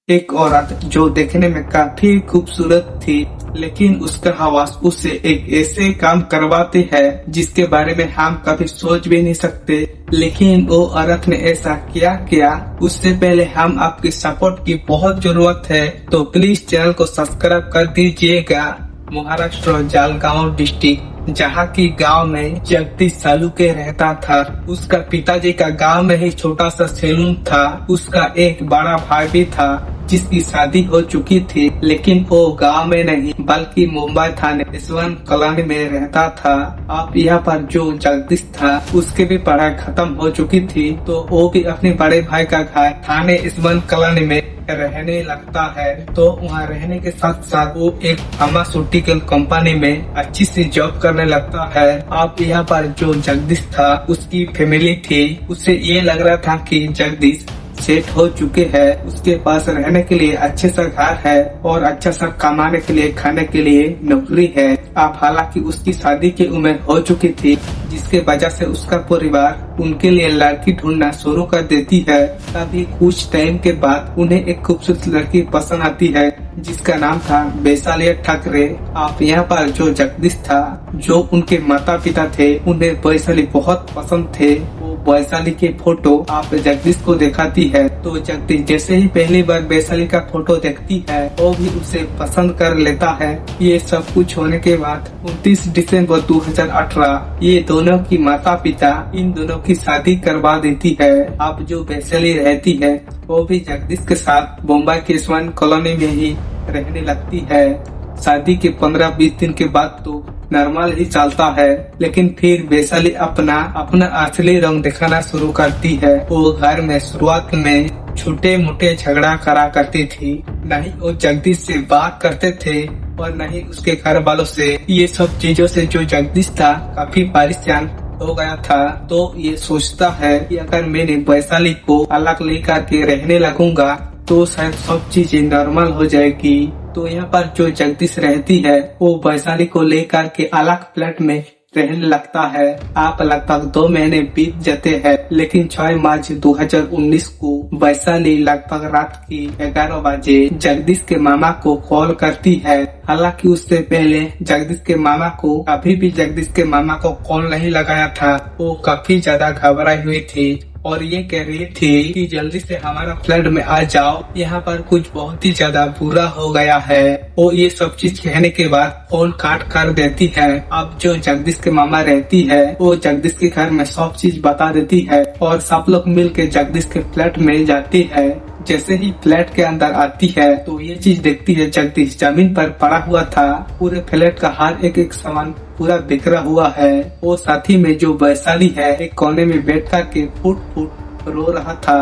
एक औरत जो देखने में काफी खूबसूरत थी, लेकिन उसका हवास उससे एक ऐसे काम करवाते हैं जिसके बारे में हम कभी सोच भी नहीं सकते। लेकिन वो औरत ने ऐसा क्या उससे पहले हम आपकी सपोर्ट की बहुत जरूरत है, तो प्लीज चैनल को सब्सक्राइब कर दीजिएगा। महाराष्ट्र जालगांव डिस्ट्रिक्ट, जहाँ की गांव में जगदीश सालुके रहता था। उसका पिताजी का गांव में ही छोटा सा सैलून था। उसका एक बड़ा भाई भी था जिसकी शादी हो चुकी थी, लेकिन वो गांव में नहीं बल्कि मुंबई थाने यशवंत कॉलोनी में रहता था। अब यहाँ पर जो जगदीश था उसकी भी पढ़ाई खत्म हो चुकी थी, तो वो भी अपने बड़े भाई का घर थाने यशवंत कॉलोनी में रहने लगता है। तो वहाँ रहने के साथ साथ वो एक फार्मास्यूटिकल कंपनी में अच्छी सी जॉब करने लगता है। अब यहाँ पर जो जगदीश था उसकी फैमिली थी, उससे ये लग रहा था कि जगदीश सेट हो चुके हैं, उसके पास रहने के लिए अच्छे सा घर है और अच्छा सा कमाने के लिए खाने के लिए नौकरी है। अब हालांकि उसकी शादी की उम्र हो चुकी थी, जिसके वजह से उसका परिवार उनके लिए लड़की ढूंढना शुरू कर देती है। तभी कुछ टाइम के बाद उन्हें एक खूबसूरत लड़की पसंद आती है जिसका नाम था वैशाली ठाकरे। आप यहाँ पर जो जगदीश था, जो उनके माता पिता थे, उन्हें वैशाली बहुत पसंद थे। वो वैशाली के फोटो आप जगदीश को दिखाती है, तो जगदीश जैसे ही पहली बार वैशाली का फोटो देखती है वो भी उसे पसंद कर लेता है। ये सब कुछ होने के बाद 29 दिसंबर 2018 ये दोनों की माता पिता इन दोनों की शादी करवा देती है। अब जो वैशाली रहती है वो भी जगदीश के साथ मुंबई के यशवंत कॉलोनी में ही रहने लगती है। शादी के 15-20 दिन के बाद तो नॉर्मल ही चलता है, लेकिन फिर वैशाली अपना असली रंग दिखाना शुरू करती है। वो घर में शुरुआत में छोटे मोटे झगड़ा करा करती थी, नहीं वो जगदीश से बात करते थे और नहीं उसके घर वालों से। ये सब चीजों से जो जगदीश था काफी परेशान हो गया था। तो ये सोचता है कि अगर मैंने वैशाली को अलग लेकर के रहने लगूंगा तो शायद सब चीजें नॉर्मल हो जाएगी। तो यहाँ पर जो जगदीश रहती है वो वैशाली को लेकर के अलग फ्लैट में रहने लगता है। आप लगभग 2 महीने बीत जाते हैं, लेकिन 6 मार्च 2019 को वैशाली लगभग रात की 11 बजे जगदीश के मामा को कॉल करती है। हालांकि उससे पहले जगदीश के मामा को कभी भी जगदीश के मामा को कॉल नहीं लगाया था। वो काफी ज्यादा घबराई हुई थी और ये कह रही थी कि जल्दी से हमारा फ्लैट में आ जाओ, यहाँ पर कुछ बहुत ही ज्यादा बुरा हो गया है। वो ये सब चीज कहने के बाद फोन काट कर देती है। अब जो जगदीश के मामा रहती है वो जगदीश के घर में सब चीज बता देती है और सब लोग मिल के जगदीश के फ्लैट में जाती है। जैसे ही फ्लैट के अंदर आती है तो ये चीज देखती है जगदीश जमीन पर पड़ा हुआ था। पूरे फ्लैट का हर एक सामान पूरा बिखरा हुआ है। वो साथी में जो वैशाली है एक कोने में बैठ कर के फुट रो रहा था।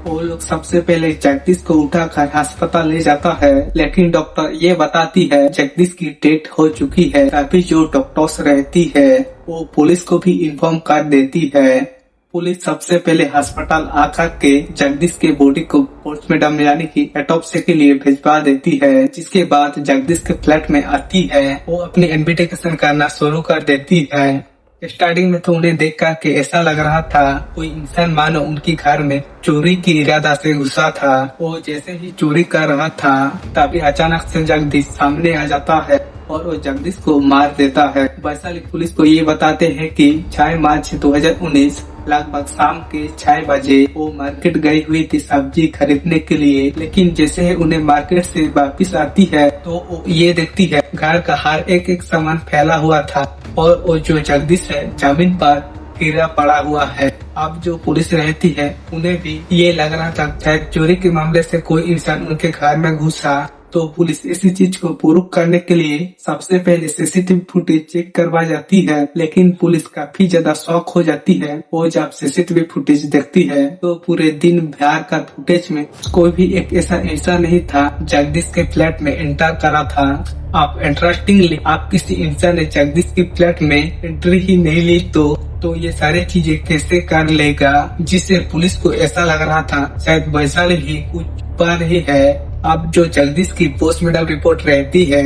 वो लोग सबसे पहले जगदीश को उठाकर अस्पताल ले जाता है, लेकिन डॉक्टर ये बताती है जगदीश की डेथ हो चुकी है। अभी जो डॉक्टर्स रहती है वो पुलिस को भी इन्फॉर्म कर देती है। पुलिस सबसे पहले अस्पताल आकर के जगदीश के बॉडी को पोस्टमार्टम यानी कि ऑटोप्सी के लिए भिजवा देती है। जिसके बाद जगदीश के फ्लैट में आती है, वो अपनी इन्वेस्टिगेशन करना शुरू कर देती है। स्टार्टिंग में तो उन्हें देख कर के ऐसा लग रहा था कोई इंसान मानो उनकी घर में चोरी की इरादा से घुसा था। वो जैसे ही चोरी कर रहा था तभी अचानक से जगदीश सामने आ जाता है और वो जगदीश को मार देता है। वैशाली पुलिस को ये बताते हैं कि 6 मार्च 2019 लगभग शाम के 6 बजे वो मार्केट गई हुई थी सब्जी खरीदने के लिए, लेकिन जैसे ही उन्हें मार्केट से वापस आती है तो वो ये देखती है घर का हर एक सामान फैला हुआ था और वो जो जगदीश है जमीन पर गिरा पड़ा हुआ है। अब जो पुलिस रहती है उन्हें भी ये लग रहा था शायद चोरी के मामले से कोई इंसान उनके घर में घुसा। तो पुलिस इसी चीज को प्रूव करने के लिए सबसे पहले सीसीटीवी फुटेज चेक करवा जाती है, लेकिन पुलिस काफी ज्यादा शॉक हो जाती है। वो जब सीसीटीवी फुटेज देखती है तो पूरे दिन भर का फुटेज में कोई भी एक ऐसा नहीं था जगदीश के फ्लैट में एंटर करा था। आप इंटरेस्टिंगली आप किसी इंसान ने जगदीश के फ्लैट में एंट्री ही नहीं ली तो ये सारी चीजें कैसे कर लेगा, जिससे पुलिस को ऐसा लग रहा था शायद वैशाली ही कुछ पा रही है। अब जो जगदीश की पोस्टमार्टम रिपोर्ट रहती है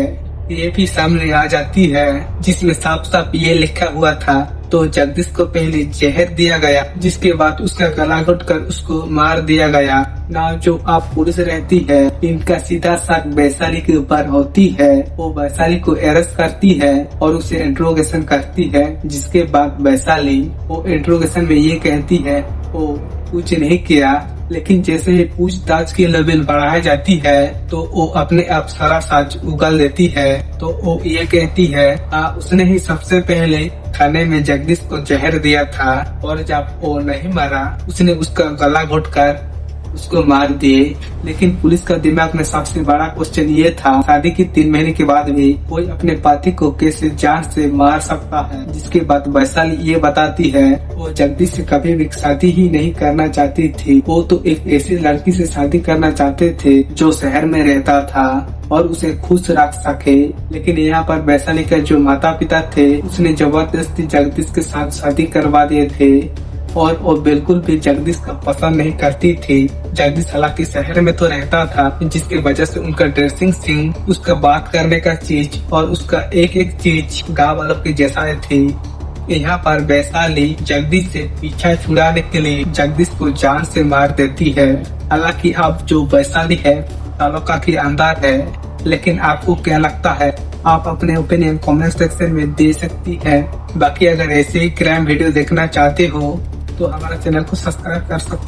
ये भी सामने आ जाती है, जिसमें साफ साफ ये लिखा हुआ था तो जगदीश को पहले जहर दिया गया, जिसके बाद उसका गला घोटकर उसको मार दिया गया। ना जो आप पुलिस रहती है, इनका सीधा शक वैशाली के ऊपर होती है। वो वैशाली को अरेस्ट करती है और उसे इंट्रोगेशन करती है, जिसके बाद वैशाली वो इंट्रोगेशन में ये कहती है वो कुछ नहीं किया। लेकिन जैसे ही पूछताछ की लेवल बढ़ाई जाती है तो वो अपने आप सारा सच उगल देती है। तो वो ये कहती है उसने ही सबसे पहले खाने में जगदीश को जहर दिया था और जब वो नहीं मरा उसने उसका गला घोटकर उसको मार दिए। लेकिन पुलिस का दिमाग में सबसे बड़ा क्वेश्चन ये था, शादी की 3 महीने के बाद भी कोई अपने पति को कैसे जान से मार सकता है। जिसके बाद वैशाली ये बताती है वो जगदीश से कभी भी शादी ही नहीं करना चाहती थी। वो तो एक ऐसी लड़की से शादी करना चाहते थे जो शहर में रहता था और उसे खुश रख सके। लेकिन यहाँ पर वैशाली का जो माता पिता थे उसने जबरदस्ती जगदीश के साथ शादी करवा दिए थे और वो बिल्कुल भी जगदीश का पसंद नहीं करती थी। जगदीश हालांकि शहर में तो रहता था, जिसकी वजह से उनका ड्रेसिंग सेंस, उसका बात करने का चीज और उसका एक एक चीज गाँव वालों के जैसा थी। यहाँ पर वैशाली जगदीश से पीछा छुड़ाने के लिए जगदीश को जान से मार देती है। हालांकि अब जो वैशाली है तालुका की अंदर है। लेकिन आपको क्या लगता है? आप अपने ओपिनियन कमेंट सेक्शन में दे सकती है। बाकी अगर ऐसे ही क्राइम वीडियो देखना चाहते हो तो हमारे चैनल को सब्सक्राइब कर सकते हैं।